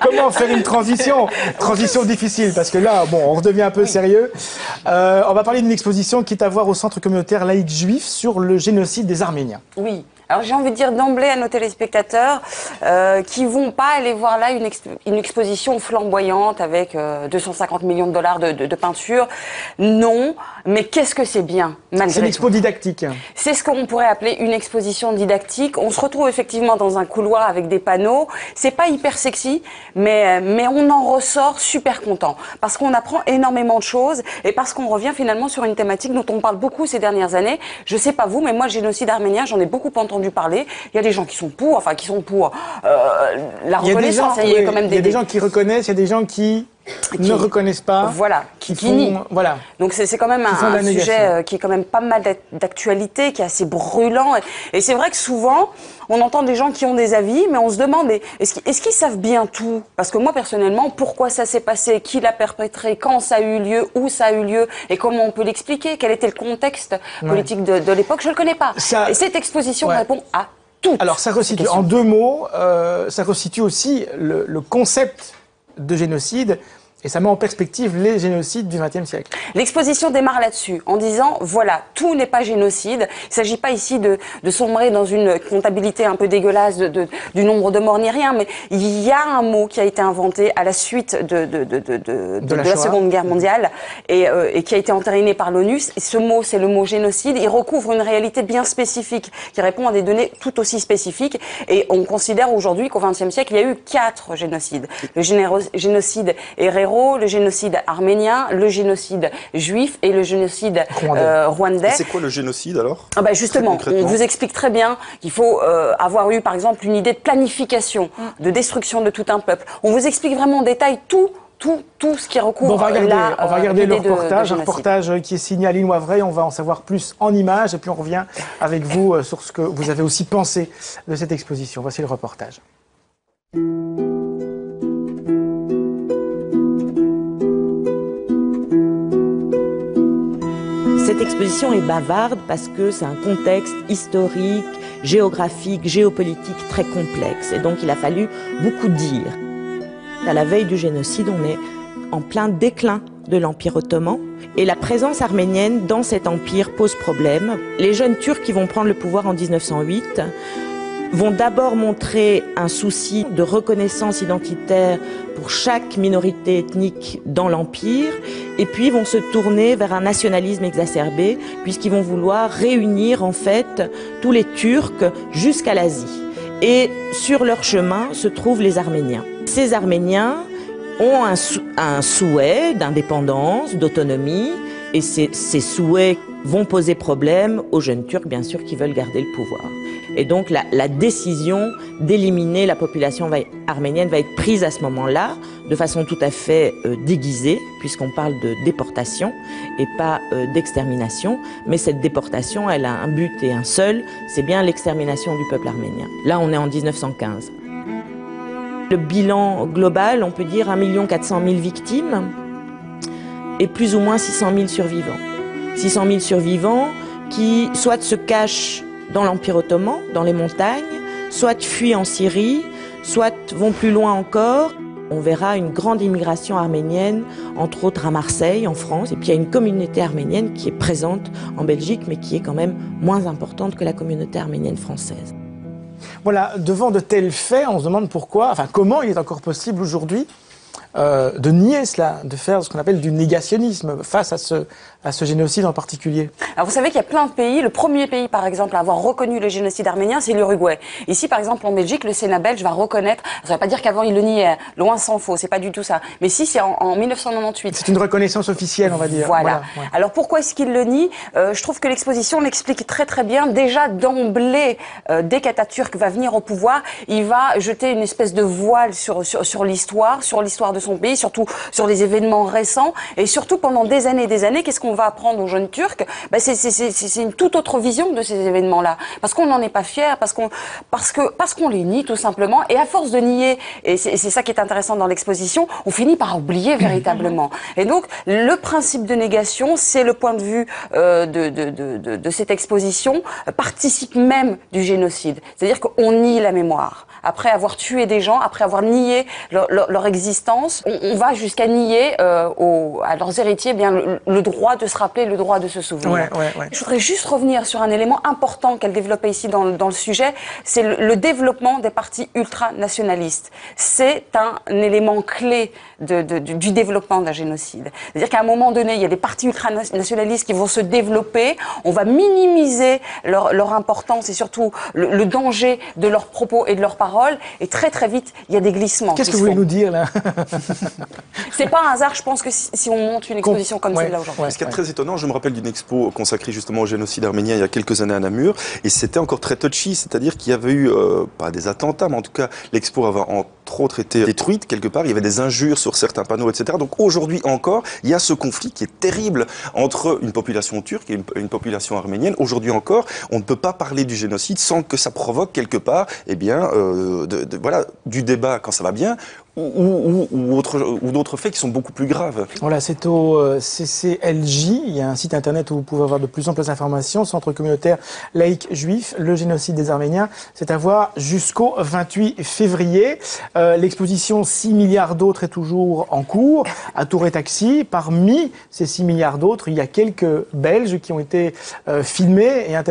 comment faire une transition? Transition difficile, parce que là, bon, on redevient un peu sérieux. On va parler d'une exposition qui est à voir au Centre communautaire laïque juif sur le génocide des Arméniens. Oui. Alors j'ai envie de dire d'emblée à nos téléspectateurs qui vont pas aller voir là une exposition flamboyante avec 250 millions de dollars de peinture. Non, mais qu'est-ce que c'est bien, malgré tout. C'est une expo didactique. C'est ce qu'on pourrait appeler une exposition didactique. On se retrouve effectivement dans un couloir avec des panneaux. C'est pas hyper sexy, mais on en ressort super content. Parce qu'on apprend énormément de choses et parce qu'on revient finalement sur une thématique dont on parle beaucoup ces dernières années. Je sais pas vous, mais moi, le génocide arménien, j'en ai beaucoup entendu parler. Il y a des gens qui sont pour, la reconnaissance. Il y a des gens qui reconnaissent, il y a des gens qui ne reconnaissent pas. Voilà, qui nient. Voilà. Donc c'est quand même un sujet qui est quand même pas mal d'actualité, qui est assez brûlant. Et c'est vrai que souvent, on entend des gens qui ont des avis, mais on se demande, est-ce qu'ils savent bien tout? Parce que moi, personnellement, pourquoi ça s'est passé, qui l'a perpétré, quand ça a eu lieu, où ça a eu lieu, et comment on peut l'expliquer, quel était le contexte politique de l'époque, je le connais pas. Et cette exposition répond à tout. Alors ça restitue, en deux mots, ça restitue aussi le concept de génocide. Et ça met en perspective les génocides du XXe siècle. L'exposition démarre là-dessus, en disant, voilà, tout n'est pas génocide. Il ne s'agit pas ici de sombrer dans une comptabilité un peu dégueulasse du nombre de morts ni rien, mais il y a un mot qui a été inventé à la suite de la Seconde Guerre mondiale et qui a été entériné par l'ONU. Et ce mot, c'est le mot génocide. Il recouvre une réalité bien spécifique, qui répond à des données tout aussi spécifiques. Et on considère aujourd'hui qu'au XXe siècle, il y a eu 4 génocides. Le génocide héréro, le génocide arménien, le génocide juif et le génocide rwandais. C'est quoi le génocide alors? Justement, on vous explique très bien qu'il faut avoir eu par exemple une idée de planification, de destruction de tout un peuple. On vous explique vraiment en détail tout ce qui recouvre. On va regarder le reportage, un reportage qui est signé Aline Wavray. On va en savoir plus en images et puis on revient avec vous sur ce que vous avez aussi pensé de cette exposition. Voici le reportage. Cette exposition est bavarde parce que c'est un contexte historique, géographique, géopolitique très complexe. Et donc il a fallu beaucoup dire. À la veille du génocide, on est en plein déclin de l'Empire ottoman. Et la présence arménienne dans cet empire pose problème. Les jeunes Turcs qui vont prendre le pouvoir en 1908 vont d'abord montrer un souci de reconnaissance identitaire pour chaque minorité ethnique dans l'Empire, et puis vont se tourner vers un nationalisme exacerbé, puisqu'ils vont vouloir réunir en fait tous les Turcs jusqu'à l'Asie. Et sur leur chemin se trouvent les Arméniens. Ces Arméniens ont un souhait d'indépendance, d'autonomie, et ces souhaits vont poser problème aux jeunes Turcs, bien sûr, qui veulent garder le pouvoir. Et donc la décision d'éliminer la population arménienne va être prise à ce moment-là, de façon tout à fait déguisée, puisqu'on parle de déportation et pas d'extermination. Mais cette déportation, elle a un but et un seul, c'est bien l'extermination du peuple arménien. Là, on est en 1915. Le bilan global, on peut dire 1 400 000 victimes et plus ou moins 600 000 survivants. 600 000 survivants qui soit se cachent dans l'Empire ottoman, dans les montagnes, soit fuient en Syrie, soit vont plus loin encore. On verra une grande immigration arménienne, entre autres à Marseille, en France. Et puis il y a une communauté arménienne qui est présente en Belgique, mais qui est quand même moins importante que la communauté arménienne française. Voilà, devant de tels faits, on se demande pourquoi, enfin comment il est encore possible aujourd'hui de nier cela, de faire ce qu'on appelle du négationnisme face à ce génocide en particulier. Alors vous savez qu'il y a plein de pays. Le premier pays, par exemple, à avoir reconnu le génocide arménien, c'est l'Uruguay. Ici, par exemple, en Belgique, le Sénat belge va reconnaître. Ça ne veut pas dire qu'avant il le niait, loin s'en faut. C'est pas du tout ça. Mais si, c'est en 1998. C'est une reconnaissance officielle, on va dire. Voilà. Ouais. Alors pourquoi est-ce qu'il le nie? Je trouve que l'exposition l'explique très très bien. Déjà d'emblée, dès qu'Atatürk va venir au pouvoir, il va jeter une espèce de voile sur l'histoire l'histoire de son pays, surtout sur les événements récents, et surtout pendant des années, qu'est-ce qu'on va apprendre aux jeunes Turcs? C'est une toute autre vision de ces événements-là, parce qu'on n'en est pas fier, parce qu'on les nie tout simplement, et à force de nier, et c'est ça qui est intéressant dans l'exposition, on finit par oublier véritablement. Et donc le principe de négation, c'est le point de vue de cette exposition, participe même du génocide, c'est-à-dire qu'on nie la mémoire. Après avoir tué des gens, après avoir nié leur existence, on va jusqu'à nier à leurs héritiers le droit de se rappeler, le droit de se souvenir. Ouais. Je voudrais juste revenir sur un élément important qu'elle développait ici dans le sujet, c'est le développement des partis ultranationalistes. C'est un élément clé du développement d'un génocide. C'est-à-dire qu'à un moment donné, il y a des partis ultranationalistes qui vont se développer, on va minimiser leur importance et surtout le danger de leurs propos et de leurs paroles, et très très vite, il y a des glissements. Qu'est-ce que vous voulez nous dire là? C'est pas un hasard, je pense que si on monte une exposition comme celle-là aujourd'hui. Ce qui est très étonnant, je me rappelle d'une expo consacrée justement au génocide arménien il y a quelques années à Namur, et c'était encore très touchy, c'est-à-dire qu'il y avait eu, pas des attentats, mais en tout cas, l'expo avait entre autres été détruite quelque part, il y avait des injures sur certains panneaux, etc. Donc aujourd'hui encore, il y a ce conflit qui est terrible entre une population turque et une population arménienne. Aujourd'hui encore, on ne peut pas parler du génocide sans que ça provoque quelque part, voilà, du débat quand ça va bien, ou d'autres faits qui sont beaucoup plus graves. Voilà, c'est au CCLJ, il y a un site internet où vous pouvez avoir de plus amples informations, Centre communautaire laïque juif, le génocide des Arméniens, c'est à voir jusqu'au 28 février. L'exposition 6 milliards d'autres est toujours en cours à Tour et Taxi. Parmi ces 6 milliards d'autres, il y a quelques Belges qui ont été filmés et interrogés.